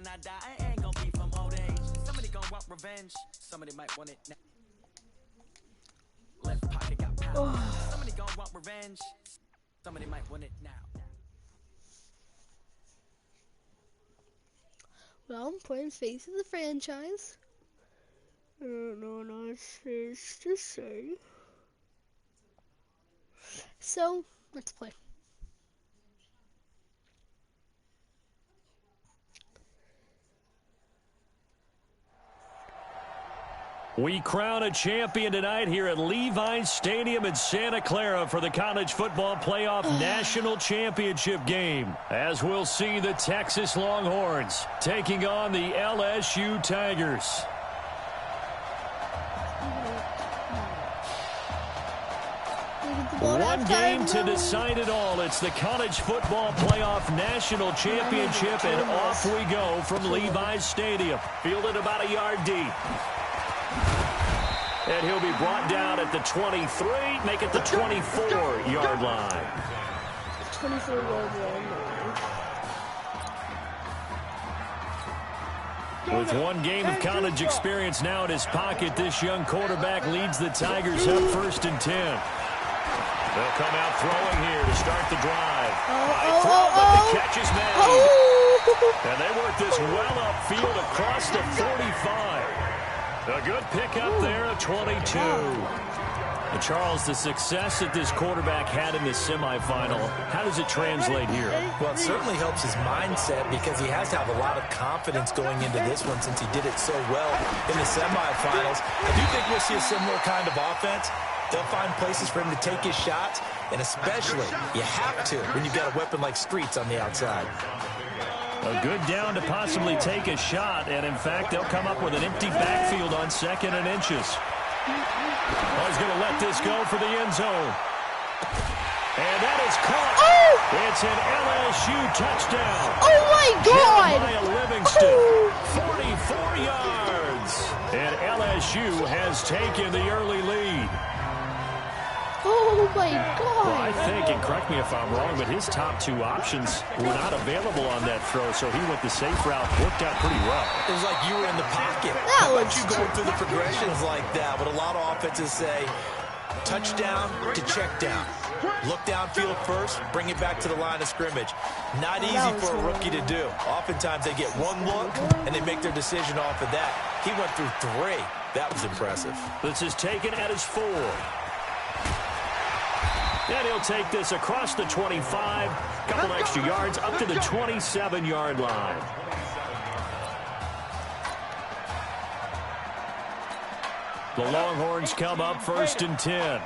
when I die, I ain't gonna be from old age. Somebody gonna want revenge. Somebody might want it now. Left pocket got power. Somebody gonna want revenge. Somebody might want it now. Well, I'm playing Face of the Franchise. I don't know what else is to say. So, let's play. We crown a champion tonight here at Levi's Stadium in Santa Clara for the College Football Playoff National Championship game. As we'll see the Texas Longhorns taking on the LSU Tigers. One game to decide it all. It's the College Football Playoff National Championship, and off we go from Levi's Stadium. Fielded about a yard deep. And he'll be brought down at the 23, make it the 24-yard line. 24-yard line. With one game of college experience now in his pocket, this young quarterback leads the Tigers up 1st and 10. They'll come out throwing here to start the drive. But the catch is made. And they work this well upfield across the 45. A good pickup there at 22. And Charles, the success that this quarterback had in the semifinal, how does it translate here? Well, it certainly helps his mindset because he has to have a lot of confidence going into this one since he did it so well in the semifinals. I do think we'll see a similar kind of offense. They'll find places for him to take his shots, and especially you have to when you've got a weapon like Streets on the outside. A good down to possibly take a shot, and in fact, they'll come up with an empty backfield on 2nd and inches. Oh, he's going to let this go for the end zone. And that is caught. It's an LSU touchdown. Oh, my God. Jeremiah Livingston, 44 yards. And LSU has taken the early lead. Oh, my God. Well, I think, and correct me if I'm wrong, but his top 2 options were not available on that throw, so he went the safe route. Worked out pretty well. It was like you were in the pocket. That How was about you going through the progressions like that? But a lot of offenses say touchdown to check down. Look downfield first, bring it back to the line of scrimmage. Not easy for a rookie to do. Oftentimes they get one look, and they make their decision off of that. He went through 3. That was impressive. This is taken at his 4. And he'll take this across the 25, couple extra yards, up to the 27-yard line. The Longhorns come up 1st and 10.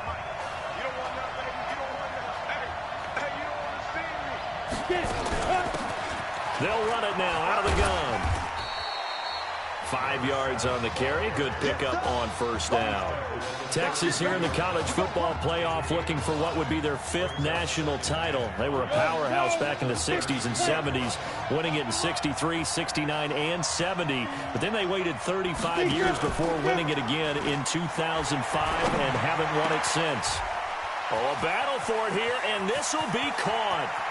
They'll run it now out of the gun. 5 yards on the carry. Good pickup on 1st down. Texas here in the college football playoff looking for what would be their 5th national title. They were a powerhouse back in the 60s and 70s, winning it in 63, 69, and 70. But then they waited 35 years before winning it again in 2005 and haven't won it since. Oh, a battle for it here, and this will be caught.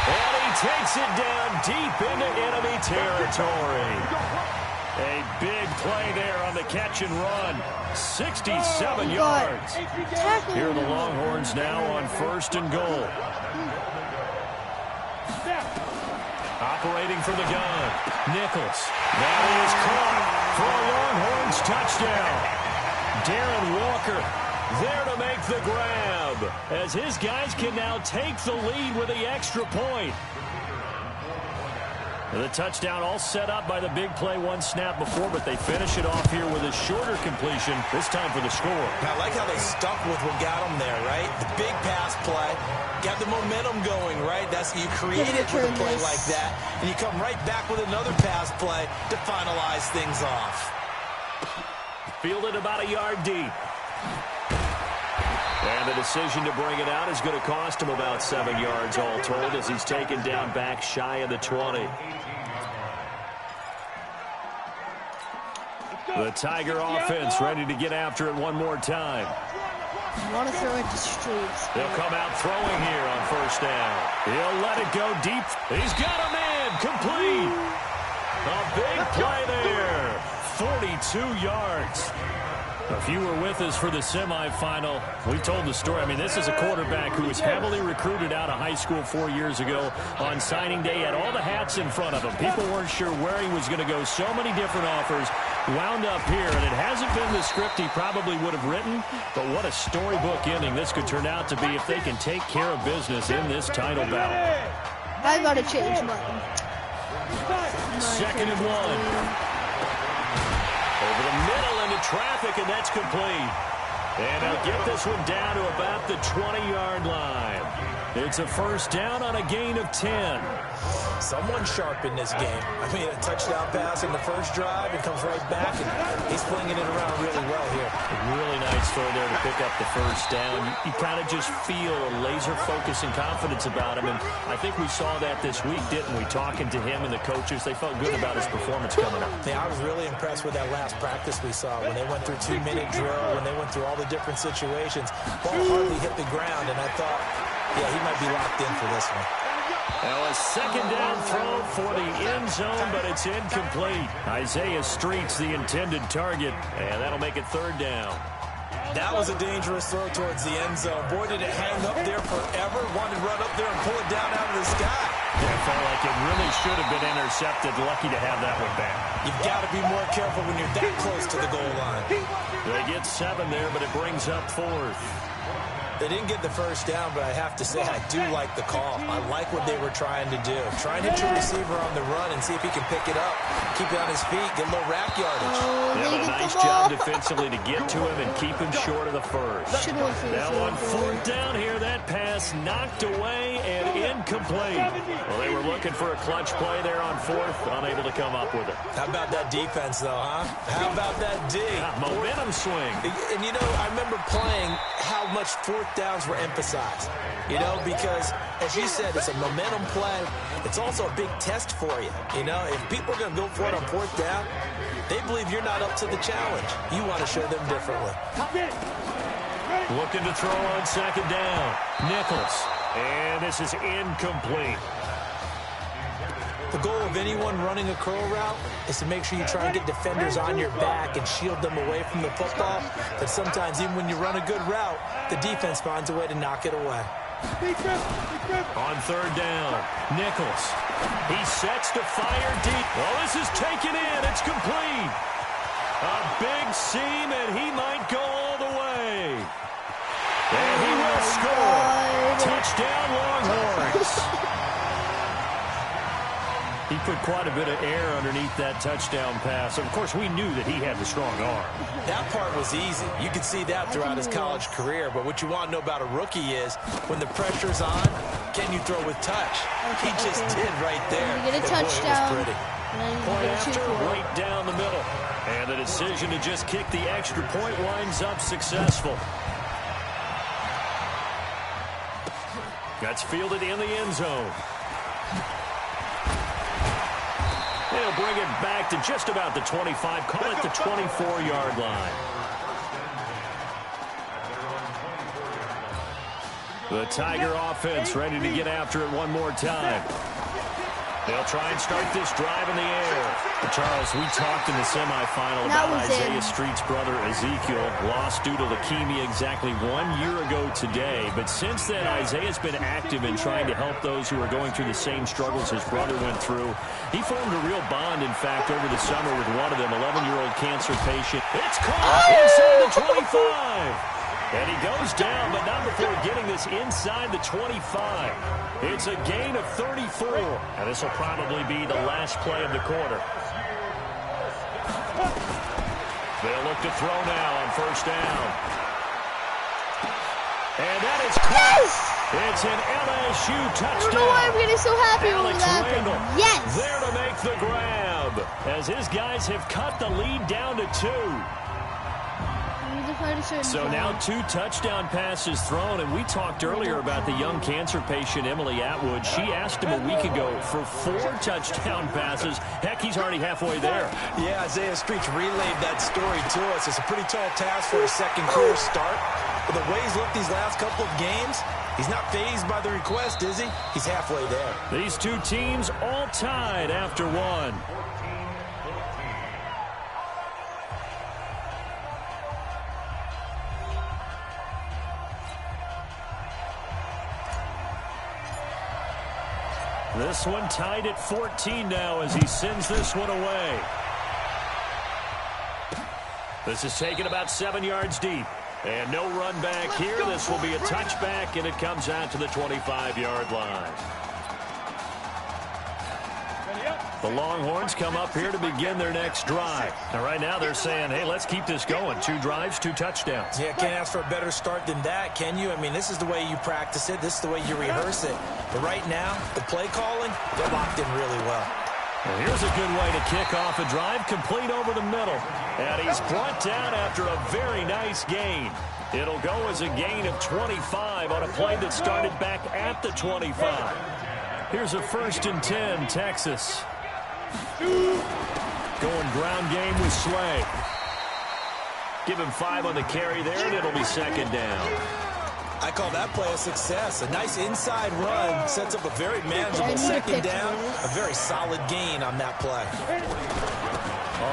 And he takes it down deep into enemy territory. A big play there on the catch and run. 67 yards. Here are the Longhorns now on 1st and goal. Operating from the gun. Nichols. That is caught for a Longhorns touchdown. Darren Walker there to make the grab, as his guys can now take the lead with the extra point. The touchdown all set up by the big play one snap before, but they finish it off here with a shorter completion, this time for the score. I like how they stuck with what got them there, right? The big pass play, got the momentum going, right? That's you create it with a play like that, and you come right back with another pass play to finalize things off. Fielded about a yard deep. And the decision to bring it out is going to cost him about 7 yards all told, as he's taken down back shy of the 20. The Tiger offense ready to get after it one more time. I want to throw it to Streets. They'll come out throwing here on 1st down. He'll let it go deep. He's got him in. complete. A big play there. 42 yards. If you were with us for the semifinal, we told the story. I mean, this is a quarterback who was heavily recruited out of high school 4 years ago. On signing day, had all the hats in front of him. People weren't sure where he was going to go. So many different offers. Wound up here, and it hasn't been the script he probably would have written, but what a storybook ending this could turn out to be if they can take care of business in this title battle. I gotta change mine. 2nd and 1. Over the middle into traffic, and that's complete. And they'll get this one down to about the 20-yard line. It's a first down on a gain of 10. Someone sharp in this game. I mean, a touchdown pass in the first drive, and comes right back, and he's flinging it around really well here. Really nice throw there to pick up the first down. You kind of just feel a laser focus and confidence about him, and I think we saw that this week, didn't we? Talking to him and the coaches, they felt good about his performance coming up. Yeah, I was really impressed with that last practice we saw when they went through 2-minute drill, when they went through all the different situations. Ball hardly hit the ground, and I thought, yeah, he might be locked in for this one. Now a second down throw for the end zone, but it's incomplete. Isaiah Street's the intended target, and that'll make it 3rd down. That was a dangerous throw towards the end zone. Boy, did it hang up there forever. Wanted to run up there and pull it down out of the sky. Yeah, it felt like it really should have been intercepted. Lucky to have that one back. You've got to be more careful when you're that close to the goal line. They get 7 there, but it brings up 4th. They didn't get the first down, but I have to say I do like the call. I like what they were trying to do. Try and hit your receiver on the run and see if he can pick it up. Keep it on his feet, get a little rack yardage. Yeah, but a nice job defensively to get to him and keep him short of the first. Now on 4th down here, that pass knocked away and incomplete. Well, they were looking for a clutch play there on 4th, unable to come up with it. How about that defense, though, huh? How about that D? Yeah, momentum swing. And, you know, I remember playing how much 4th downs were emphasized, you know, because as you said, it's a momentum play. It's also a big test for you. You know, if people are going to go for it on 4th down, they believe you're not up to the challenge. You want to show them differently. Looking to throw on 2nd down. Nichols. And this is incomplete. The goal of anyone running a curl route is to make sure you try and get defenders on your back and shield them away from the football. But sometimes even when you run a good route, the defense finds a way to knock it away. On 3rd down, Nichols. He sets to fire deep. Well, this is taken in. It's complete. A big seam, and he might go all the way. And he will score. Touchdown, Longhorns. He put quite a bit of air underneath that touchdown pass. Of course, we knew that he had the strong arm. That part was easy. You could see that throughout his college career. But what you want to know about a rookie is when the pressure's on, can you throw with touch? He just did right there. You get a touchdown. Boy, it was pretty. Point after, right down the middle. And the decision to just kick the extra point winds up successful. That's fielded in the end zone. They'll bring it back to just about the 25. Call it the 24-yard line. The Tiger offense ready to get after it one more time. They'll try and start this drive in the air. Charles, we talked in the semifinal about Isaiah Street's brother Ezekiel. Lost due to leukemia exactly 1 year ago today. But since then, Isaiah's been active in trying to help those who are going through the same struggles his brother went through. He formed a real bond, in fact, over the summer with one of them, 11-year-old cancer patient. It's caught inside the 25. And he goes down, but not before getting this inside the 25. It's a gain of 34. And this will probably be the last play of the quarter. They'll look to throw now on 1st down. And that is caught. It's an LSU touchdown. I don't know why I'm getting so happy with that. Yes. There to make the grab. As his guys have cut the lead down to 2. So now 2 touchdown passes thrown, and we talked earlier about the young cancer patient, Emily Atwood. She asked him a week ago for 4 touchdown passes. Heck, he's already halfway there. Yeah, Isaiah Street's relayed that story to us. It's a pretty tall task for a second career start. But the way he's looked these last couple of games, He's not fazed by the request, is he? He's halfway there. These two teams all tied after one. This one tied at 14 now as he sends this one away. This is taken about 7 yards deep. And no run back here. This will be a touchback, and it comes out to the 25-yard line. The Longhorns come up here to begin their next drive. And right now they're saying, hey, let's keep this going. 2 drives, 2 touchdowns. Yeah, can't ask for a better start than that, can you? I mean, this is the way you practice it. This is the way you rehearse it. But right now, the play calling, they're locked in really well. And here's a good way to kick off a drive, complete over the middle. And he's brought down after a very nice gain. It'll go as a gain of 25 on a play that started back at the 25. Here's a 1st and 10, Texas. Going ground game with Slay. Give him 5 on the carry there, and it'll be 2nd down. I call that play a success. A nice inside run sets up a very manageable 2nd down. A very solid gain on that play.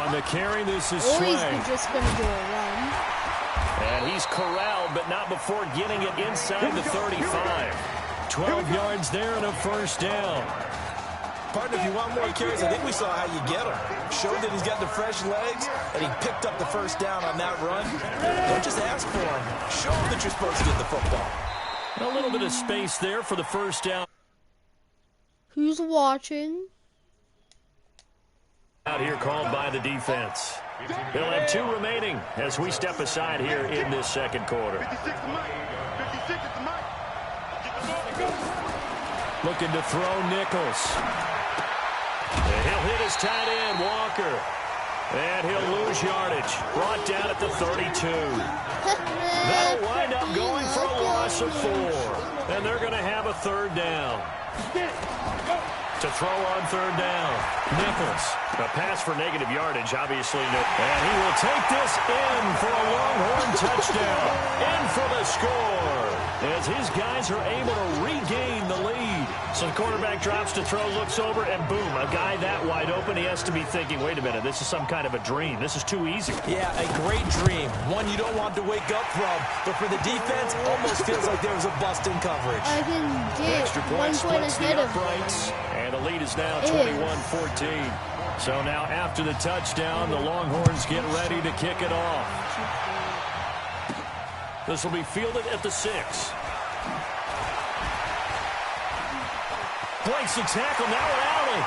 On the carry, this is Slay. Always just going to do a run. And he's corralled, but not before getting it inside the 35. 12 yards there and a 1st down. Partner, if you want more carries, I think we saw how you get him. Showed that he's got the fresh legs, and he picked up the 1st down on that run. Don't just ask for him. Show him that you're supposed to get the football. A little bit of space there for the 1st down. Who's watching? Out here called by the defense. They'll have 2 remaining as we step aside here in this 2nd quarter. Looking to throw Nichols. And he'll hit his tight end, Walker. And he'll lose yardage. Brought down at the 32. That'll wind up going for a loss of 4. And they're going to have a 3rd down. To throw on 3rd down. Nichols. A pass for negative yardage, obviously. No. And he will take this in for a Longhorn touchdown. In for the score. As his guys are able to regain the lead. So the quarterback drops to throw, looks over, and boom, a guy that wide open, he has to be thinking, wait a minute, this is some kind of a dream. This is too easy. Yeah, a great dream. One you don't want to wake up from. But for the defense, almost feels like there was a bust in coverage. I can get Extra 1 point splits ahead the of uprights, and the lead is now 21-14. So now after the touchdown, the Longhorns get ready to kick it off. This will be fielded at the 6. Breaks the tackle, now Allen.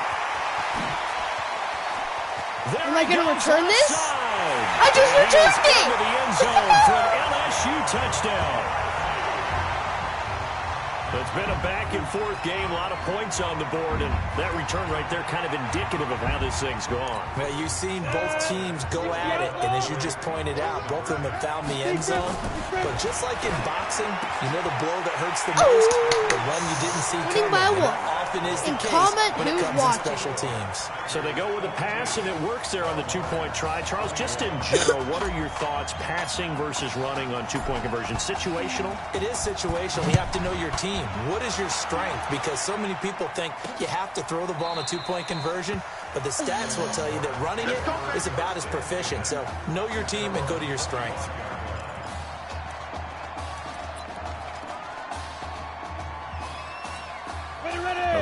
Am I going to return this? Outside. I just returned it! Into the end zone for an LSU touchdown. It's been a back-and-forth game, a lot of points on the board, and that return right there kind of indicative of how this thing's gone. Well, you've seen both teams go at it, and as you just pointed out, both of them have found the end zone. But just like in boxing, you know the blow that hurts the most? The one you didn't see coming. And that often is the case when it comes in special teams. So they go with a pass, and it works there on the 2-point try. Charles, just in general, what are your thoughts, passing versus running on 2-point conversion? Situational? It is situational. You have to know your team. What is your strength? Because so many people think you have to throw the ball in a 2-point conversion, but the stats will tell you that running it is about as proficient. So know your team and go to your strength.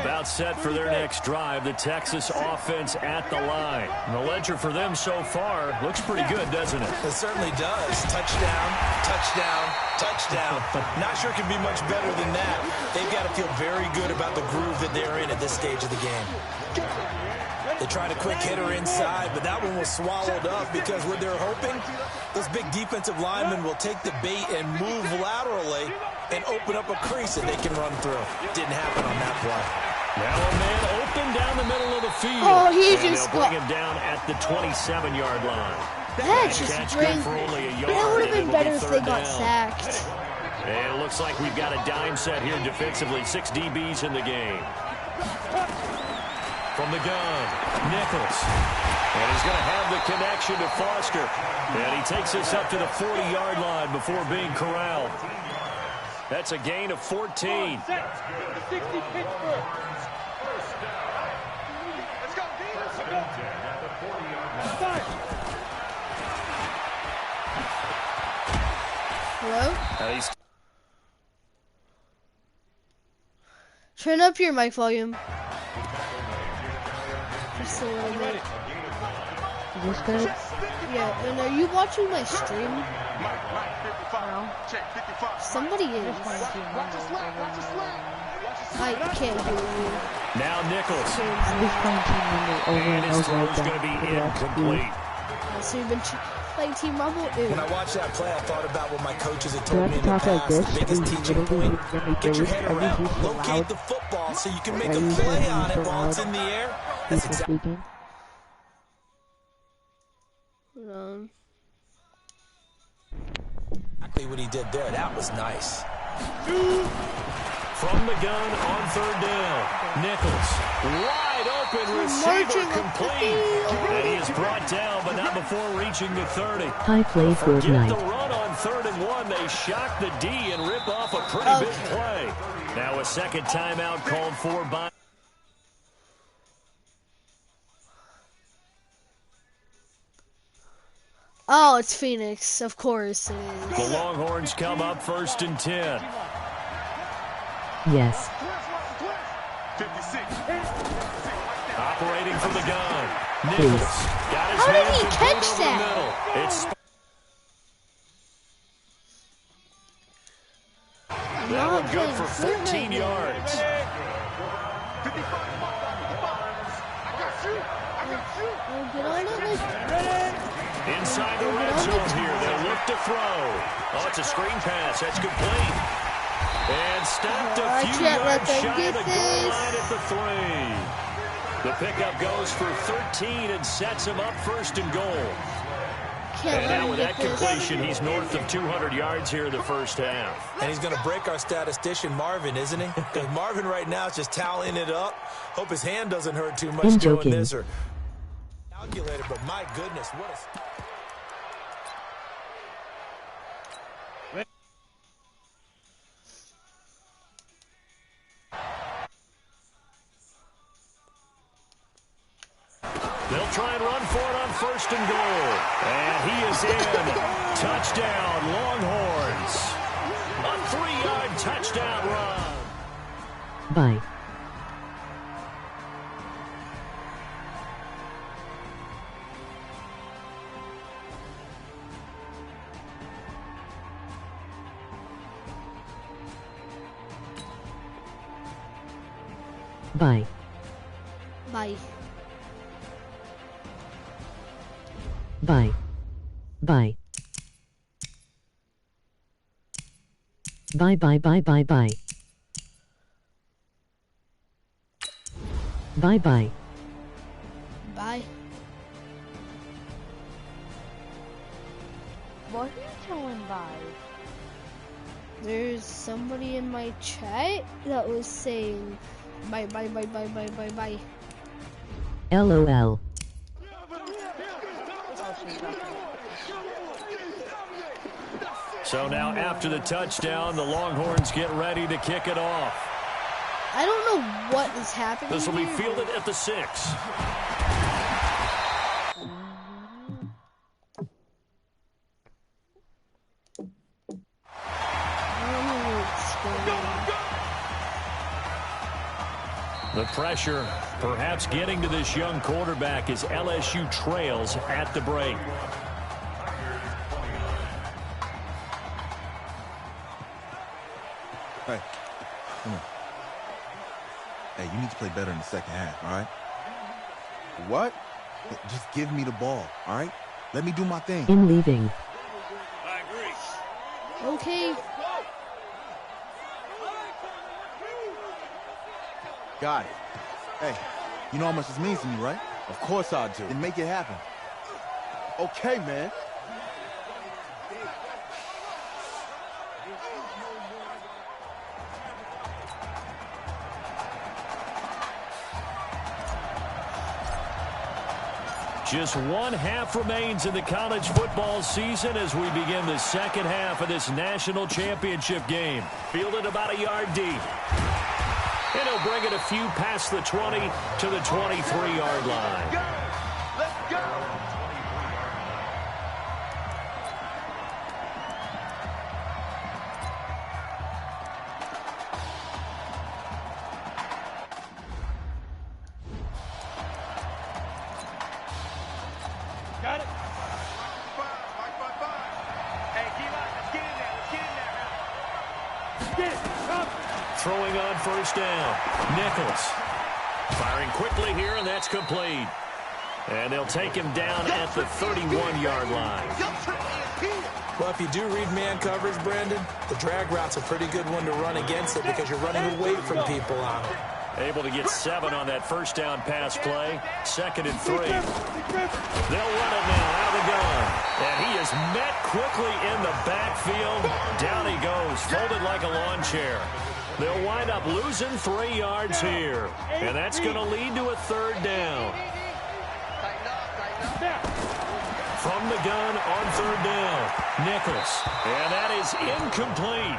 About set for their next drive, the Texas offense at the line. And the ledger for them so far looks pretty good, doesn't it? It certainly does. Touchdown, touchdown, touchdown. Not sure it can be much better than that. They've got to feel very good about the groove that they're in at this stage of the game. They tried a quick hitter inside, but that one was swallowed up because what they're hoping, those big defensive linemen will take the bait and move laterally and open up a crease that they can run through. Didn't happen on that play. Now a man open down the middle of the field. Oh, he and just they'll bring him down at the 27-yard line. That's just great. For only a yard, that would have been better if they got down. sacked. And it looks like we've got a dime set here defensively. 6 DBs in the game. From the gun, Nichols. And he's going to have the connection to Foster. And he takes us up to the 40-yard line before being corralled. That's a gain of 14. 60 Pittsburgh. Let's go, D. Let's go. Hello? He's Turn up your mic volume. Just a little bit. Is this good? Yeah, and are you watching my stream? No. Check 55. Somebody is. I can't hear you. now Nichols. I'm just playing Team Rumble over And and his over throw's again. going to be for the rest of the incomplete. So you've been playing Team Rumble? Ew. When I watched that play, I thought about what my coaches had Do I told me have in to the talk like past. this? The biggest Every teaching literally point, let me get do your this. head Every around, he's so locate loud. the football so you can make Every a he's play so on it while loud. it's in the air. That's People speaking. exactly what he did there. That was nice. From the gun on third down. Nichols. Wide open receiver complete. And he is brought down, but not before reaching the 30. High play for Forget the night. run on 3rd and 1. They shock the D and rip off a pretty big play. Now a second timeout called for by... Oh, it's Phoenix. Of course it is. The Longhorns come up 1st and 10. Yes. 56. Operating from the gun. Nichols got his How did hands he complete catch over that? the middle. It's that one good for 14 yards. Get on it. Inside the red zone here. They'll look to throw. Oh, it's a screen pass. That's complete. And stopped a I few can't let yards them shy get of the goal this. line at the 3. The pickup goes for 13 and sets him up 1st and goal. Can't And let now him with get that this. completion, he's north of 200 yards here in the first half. And he's going to break our statistician, Marvin, isn't he? Because Marvin right now is just tallying it up. Hope his hand doesn't hurt too much I'm doing joking. this. Or calculator, but my goodness, what a... They'll try and run for it on 1st and goal. And he is in. Touchdown, Longhorns. A 3-yard touchdown run. Bye. Bye. Bye. Bye. Bye. Bye bye bye bye bye. Bye bye. Bye. What are you telling bye? There's somebody in my chat that was saying bye bye bye bye bye bye bye. LOL. So now after the touchdown, the Longhorns get ready to kick it off. I don't know what is happening. This will be here. fielded at the 6. I don't know what's going on. The pressure perhaps getting to this young quarterback as LSU trails at the break. Hey, come on. Hey, you need to play better in the second half, all right? What? Just give me the ball, all right? Let me do my thing. In leaving. Okay. Got it. Hey, you know how much this means to me, right? Of course I do. Then make it happen. Okay, man. Just one half remains in the college football season as we begin the second half of this national championship game. Fielded about a yard deep. And he'll bring it a few past the 20 to the 23-yard line. Let's go. Got it. Hey, Keelan, let's get in there. Let's get in there now. Let's get it. Come. Throwing on first down. Nichols firing quickly here, and that's complete. And they'll take him down at the 31-yard line. Well, if you do read man coverage, Brandon, the drag route's a pretty good one to run against it because you're running away from people on it. Able to get 7 on that first down pass play. 2nd and 3. They'll run it now out of the gun. And he is met quickly in the backfield. Down he goes, folded like a lawn chair. They'll wind up losing 3 yards here. And that's going to lead to a 3rd down. From the gun on 3rd down. Nichols. And that is incomplete.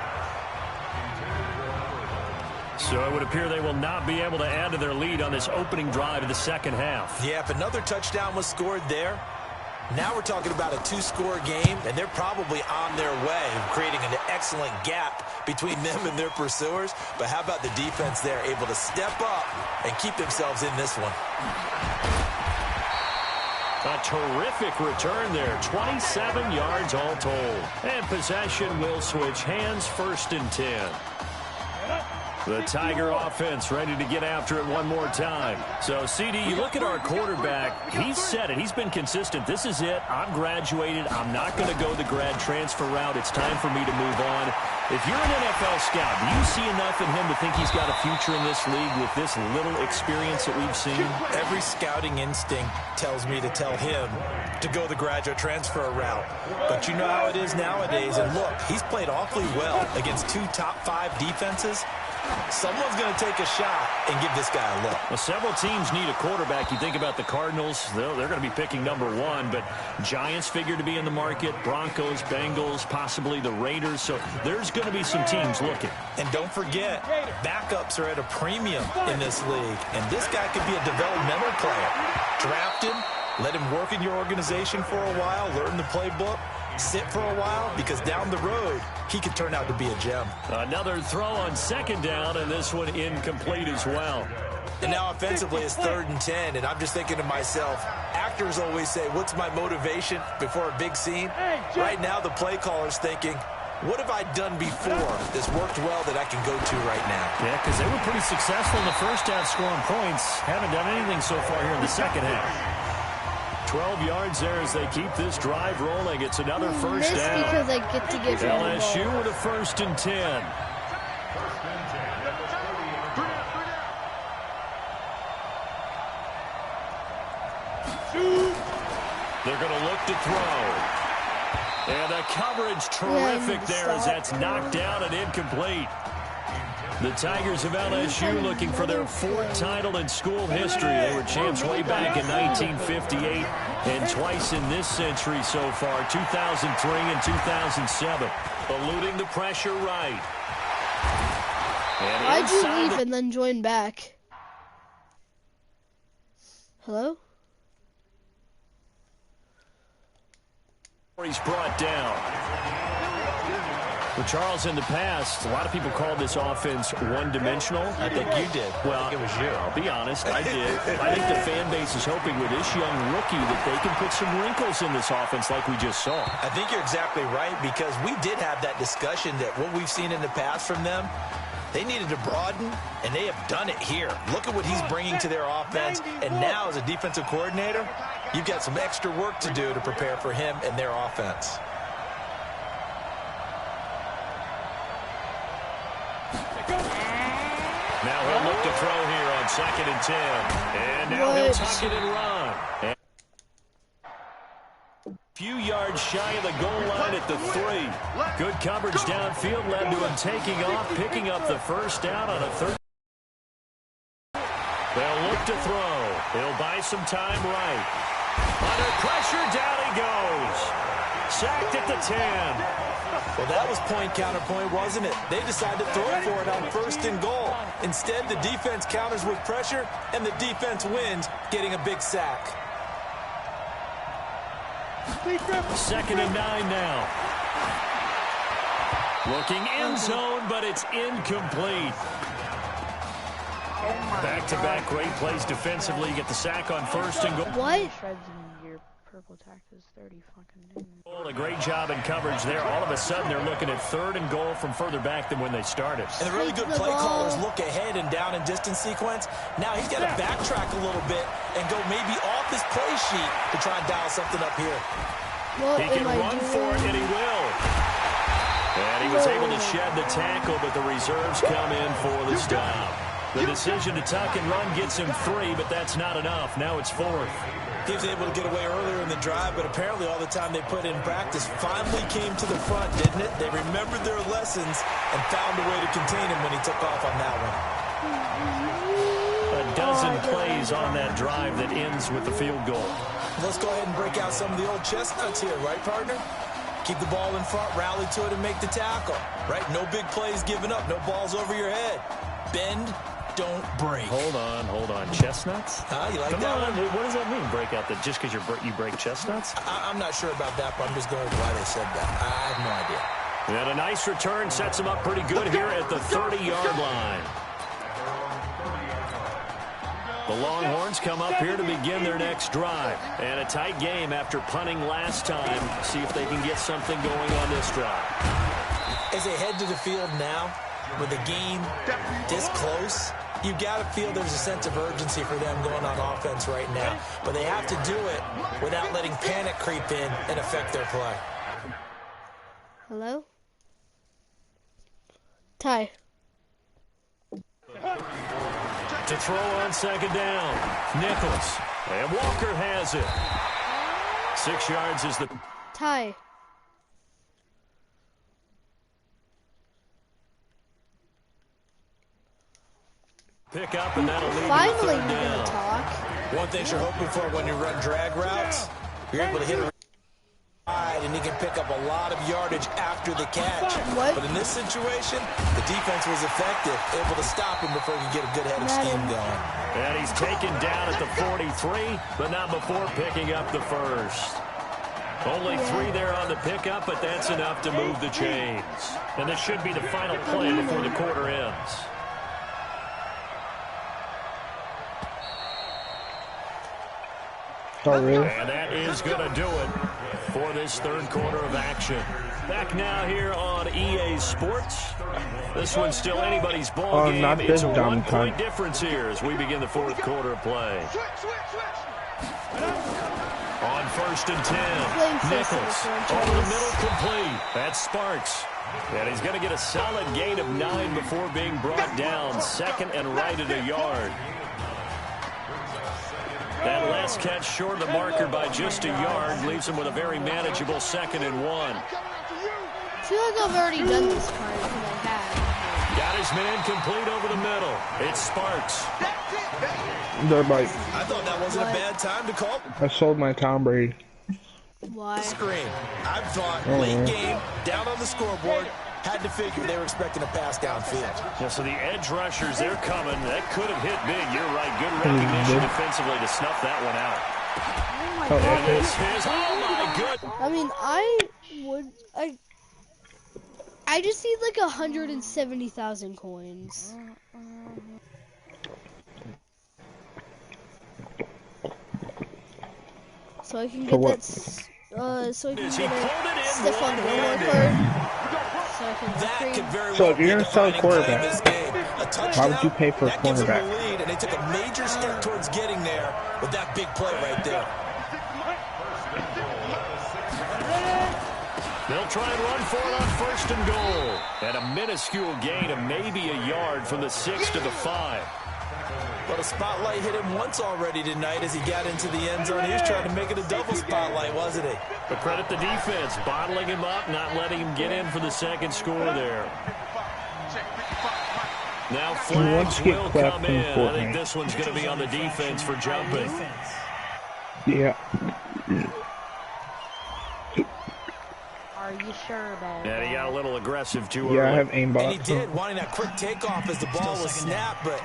So it would appear they will not be able to add to their lead on this opening drive of the second half. Yeah, if another touchdown was scored there, now we're talking about a 2-score game, and they're probably on their way, creating an excellent gap between them and their pursuers. But how about the defense there, able to step up and keep themselves in this one? A terrific return there, 27 yards all told. And possession will switch hands, 1st and 10. The Tiger offense ready to get after it one more time. So, CD, you look at our quarterback. He's said it. He's been consistent. This is it. I'm graduated. I'm not going to go the grad transfer route. It's time for me to move on. If you're an NFL scout, do you see enough in him to think he's got a future in this league with this little experience that we've seen? Every scouting instinct tells me to tell him to go the graduate transfer route. But you know how it is nowadays. And look, he's played awfully well against 2 top 5 defenses. Someone's going to take a shot and give this guy a look. Well, several teams need a quarterback. You think about the Cardinals, they're going to be picking number 1, but Giants figure to be in the market, Broncos, Bengals, possibly the Raiders. So there's going to be some teams looking. And don't forget, backups are at a premium in this league, and this guy could be a developmental player. Draft him, let him work in your organization for a while, learn the playbook, sit for a while, because down the road, he could turn out to be a gem. Another throw on 2nd down, and this one incomplete as well. And now offensively it's 3rd and 10, and I'm just thinking to myself, actors always say, what's my motivation before a big scene? Right now the play caller's thinking, what have I done before that's worked well that I can go to right now? Yeah, because they were pretty successful in the first half scoring points. Haven't done anything so far here in the second half. 12 yards there as they keep this drive rolling. It's another first down. Because I get to give LSU with a 1st and 10. They're going to look to throw. And the coverage terrific there as that's knocked down and incomplete. The Tigers of LSU looking for their 4th title in school history. They were champs way back in 1958 and twice in this century so far, 2003 and 2007. Eluding the pressure right. Why'd you leave and then join back? Hello? He's brought down. Well, Charles, in the past, a lot of people called this offense one-dimensional. I think you did. Well, it was you. I'll be honest, I did. I think the fan base is hoping with this young rookie that they can put some wrinkles in this offense like we just saw. I think you're exactly right, because we did have that discussion that what we've seen in the past from them, they needed to broaden, and they have done it here. Look at what he's bringing to their offense, and now as a defensive coordinator, you've got some extra work to do to prepare for him and their offense. Now he'll look to throw here on 2nd and 10. And now he'll tuck it and run. And a few yards shy of the goal line at the 3. Good coverage downfield led to him taking off, picking up the first down on a 3rd. They'll look to throw. He'll buy some time right. Under pressure, down he goes. Sacked at the 10. Well, that was point counterpoint, wasn't it? They decided to throw for it on 1st and goal. Instead, the defense counters with pressure, and the defense wins, getting a big sack. 2nd and 9 now. Looking end zone, but it's incomplete. Back-to-back great plays defensively. You get the sack on 1st and goal. What? Purple tax is 30 fucking. A great job in coverage there. All of a sudden, they're looking at 3rd and goal from further back than when they started. And the really good play callers look ahead and down in distance sequence. Now he's got to backtrack a little bit and go maybe off his play sheet to try and dial something up here. What he can run for it, and he will. And he was able to shed the tackle, but the reserves come in for the stop. The decision to tuck and run gets him 3, but that's not enough. Now it's 4th. He was able to get away earlier in the drive, but apparently all the time they put in practice finally came to the front, didn't it? They remembered their lessons and found a way to contain him when he took off on that one. A dozen plays on that drive that ends with the field goal. Let's go ahead and break out some of the old chestnuts here, right, partner? Keep the ball in front, rally to it, and make the tackle, right? No big plays given up, no balls over your head. Bend, don't break. Hold on. Chestnuts? You like Come that on. one? What does that mean, break out? That just because you break chestnuts? I'm not sure about that, but I'm just going with why they said that. I have no idea. And a nice return sets him up pretty good here at the 30-yard line. The Longhorns come up here to begin their next drive. And a tight game after punting last time. See if they can get something going on this drive. As they head to the field now, with the game this close, you've got to feel there's a sense of urgency for them going on offense right now. But they have to do it without letting panic creep in and affect their play. Hello? Ty. To throw on 2nd down. Nichols. And Walker has it. 6 yards is the... Ty. Pick up, and that'll lead Finally, to 3rd we're down. gonna talk. One thing you're hoping for when you run drag routes, you're able to hit a wide, and you can pick up a lot of yardage after the catch. What? But in this situation, the defense was effective, able to stop him before he could get a good head of steam going. And he's taken down at the 43, but not before picking up the first. Only 3 there on the pickup, but that's enough to move the chains. And this should be the final play before the quarter ends. Oh, really? And that is going to do it for this 3rd quarter of action. Back now here on EA Sports. This one's still anybody's ball game. Not It's this a dumb 1-point cunt. difference here as we begin the 4th quarter of play. On 1st and 10, Nichols over the middle, complete. That's Sparks. And he's going to get a solid gain of 9 before being brought down. 2nd and right at a yard. That last catch short of the marker by just a yard leaves him with a very manageable 2nd and 1. I feel like I've already done this part because I have. Got his man complete over the middle. It's Sparks. Dirt bike. I thought that wasn't a bad time to call. I sold my Tom Brady. Why? Screen. I thought late game, down on the scoreboard, had to figure they were expecting a pass downfield. Yeah, so the edge rushers, they're coming. That could have hit big. You're right. Good recognition defensively to snuff that one out. Oh my god. This is, oh my good. I mean, I just need like 170,000 coins. So I can get that, so I can get a Stephon Gilmore card. So I can upgrade. So if you're gonna sell a quarterback, why would you pay for a cornerback? And they took a major step towards getting there with that big play right there. They'll try and run for it on 1st and goal. And a minuscule gain of maybe a yard from the 6 to the 5. But a spotlight hit him once already tonight as he got into the end zone. He was trying to make it a double spotlight, wasn't he? But credit the defense, bottling him up, not letting him get in for the 2nd score there. Now flags will come in. I think this one's going to be on the defense for jumping. Yeah. Are you sure, man? And he got a little aggressive too early. Yeah, I have aimbot. And he did, wanting that quick takeoff as the ball was snapped, but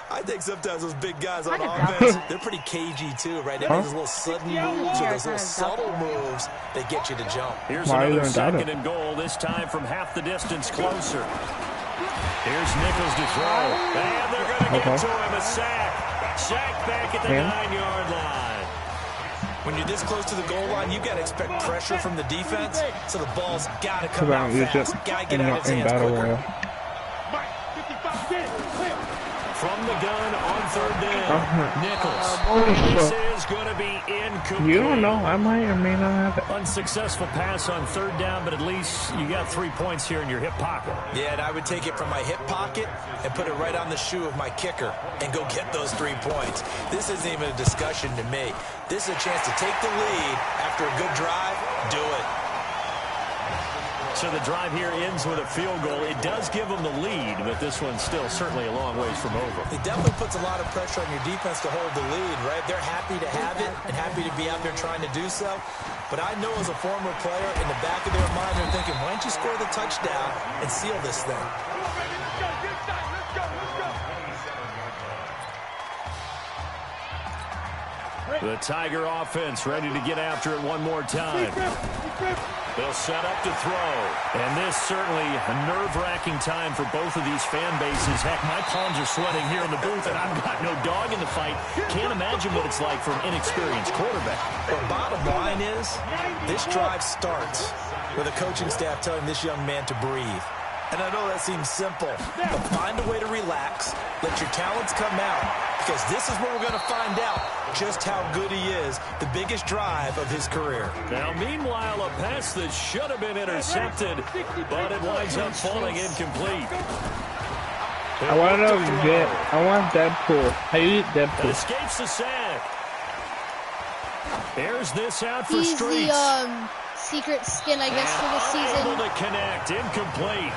I think sometimes those big guys on offense, they're pretty cagey too, right? They make those little sudden moves or those little subtle moves that get you to jump. Here's another 2nd and goal, this time from half the distance closer. Here's Nichols to throw. And they're going to get to him, a sack. Sack back at the 9-yard line. When you're this close to the goal line, you got to expect pressure from the defense, so the ball's got to come out fast. Got to get out of his hands quicker. From the gun on 3rd down, Nichols. This is going to be incomplete. You don't know. I might or may not have it. Unsuccessful pass on 3rd down, but at least you got 3 points here in your hip pocket. Yeah, and I would take it from my hip pocket and put it right on the shoe of my kicker and go get those 3 points. This isn't even a discussion to me. This is a chance to take the lead after a good drive. Do it. So the drive here ends with a field goal. It does give them the lead, but this one's still certainly a long ways from over. It definitely puts a lot of pressure on your defense to hold the lead, right? They're happy to have it and happy to be out there trying to do so. But I know as a former player, in the back of their mind, they're thinking, why don't you score the touchdown and seal this thing? The Tiger offense ready to get after it one more time. They'll set up to throw. And this certainly a nerve-wracking time for both of these fan bases. Heck, my palms are sweating here in the booth, and I've got no dog in the fight. Can't imagine what it's like for an inexperienced quarterback. The bottom line is, this drive starts with a coaching staff telling this young man to breathe. And I know that seems simple, but find a way to relax, let your talents come out, because this is where we're going to find out just how good he is, the biggest drive of his career. Now, meanwhile, a pass that should have been intercepted, but it winds up falling incomplete. I want to know I want Deadpool. How do you get Deadpool? It escapes the sack. There's this out for He's Streets. the secret skin, I guess, for the season. Able to connect, incomplete.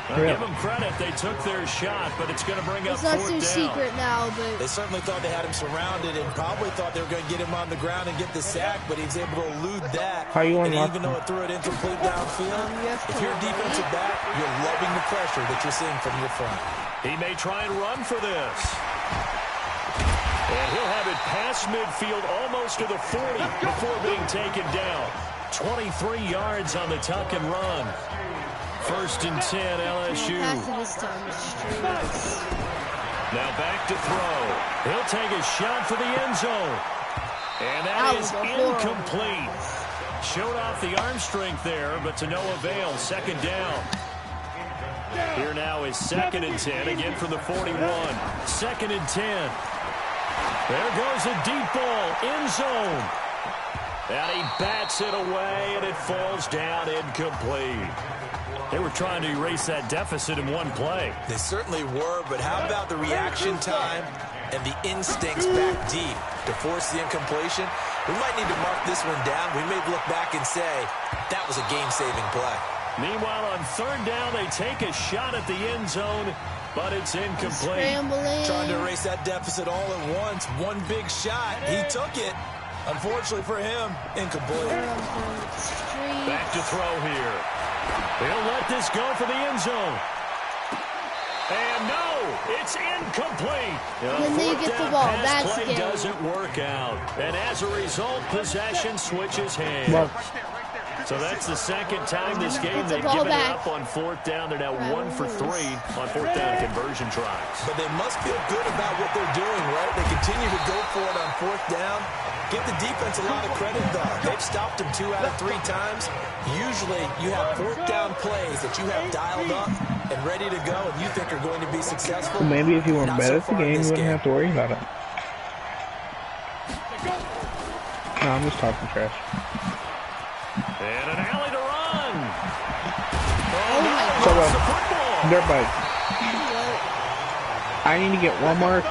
Give them credit, they took their shot, but it's going to bring up 4th down. It's not so secret now, but... They certainly thought they had him surrounded and probably thought they were going to get him on the ground and get the sack, but he was able to elude that. How you and even though it threw it incomplete downfield, if you're a defensive back, you're loving the pressure that you're seeing from your front. He may try and run for this. And he'll have it past midfield almost to the 40 before being taken down. 23 yards on the tuck and run. 1st and 10, LSU. Now back to throw. He'll take a shot for the end zone. And that is incomplete. Showed off the arm strength there, but to no avail. 2nd down. Here now is 2nd and 10, again from the 41. 2nd and 10. There goes a deep ball, end zone. And he bats it away, and it falls down incomplete. They were trying to erase that deficit in one play. They certainly were, but how about the reaction time and the instincts back deep to force the incompletion? We might need to mark this one down. We may look back and say, that was a game-saving play. Meanwhile, on 3rd down, they take a shot at the end zone, but it's incomplete. Trying to erase that deficit all at once. One big shot. He took it. Unfortunately for him, incomplete. Back to throw here. He'll let this go for the end zone. And no, it's incomplete. When they get the ball, that's play game. Doesn't work out. And as a result, possession switches hands. Well, so that's the 2nd time this game they've given it up on 4th down. They're now 1 for 3 on 4th down conversion tries. But they must feel good about what they're doing, right? They continue to go for it on 4th down. Give the defense a lot of credit, though. They've stopped them 2 out of 3 times. Usually, you have 4th down plays that you have dialed up and ready to go, and you think are going to be successful. Well, maybe if you were better at the game, you wouldn't have to worry about it. No, I'm just talking trash. And an alley to run. So, dirt bike. I need to get one more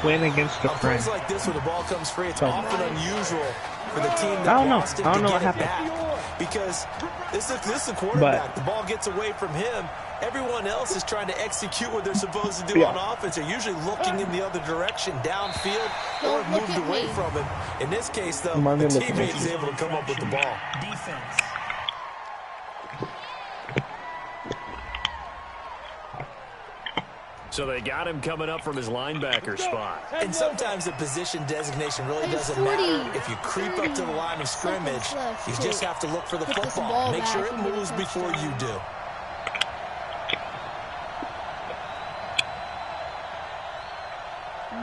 win against the friend. Plays like this where the ball comes free, it's often unusual for the team that lost it to get it back. Because this is the quarterback. The ball gets away from him, Everyone else is trying to execute what they're supposed to do on offense. They're usually looking in the other direction, downfield, or moved away from him. In this case, though, the teammate is able to come up with the ball. Defense. So they got him coming up from his linebacker spot. And sometimes the position designation really doesn't matter. If you creep up to the line of scrimmage, you just have to look for the football. Make sure it moves before you do.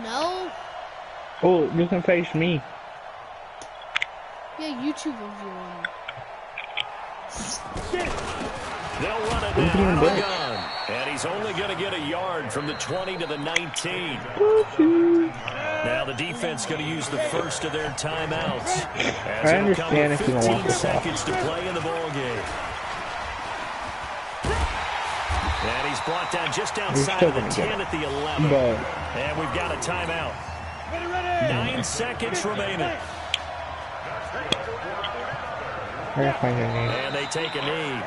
No. Oh, you can face me. Yeah, YouTube review. They'll run it now out of the gun. And he's only going to get a yard from the 20 to the 19. Now the defense going to use the first of their timeouts. As it'll come with 15 seconds to play in the ball game. And he's brought down just outside of the 10 at the 11. And we've got a timeout. 9 seconds remaining. And they take a knee.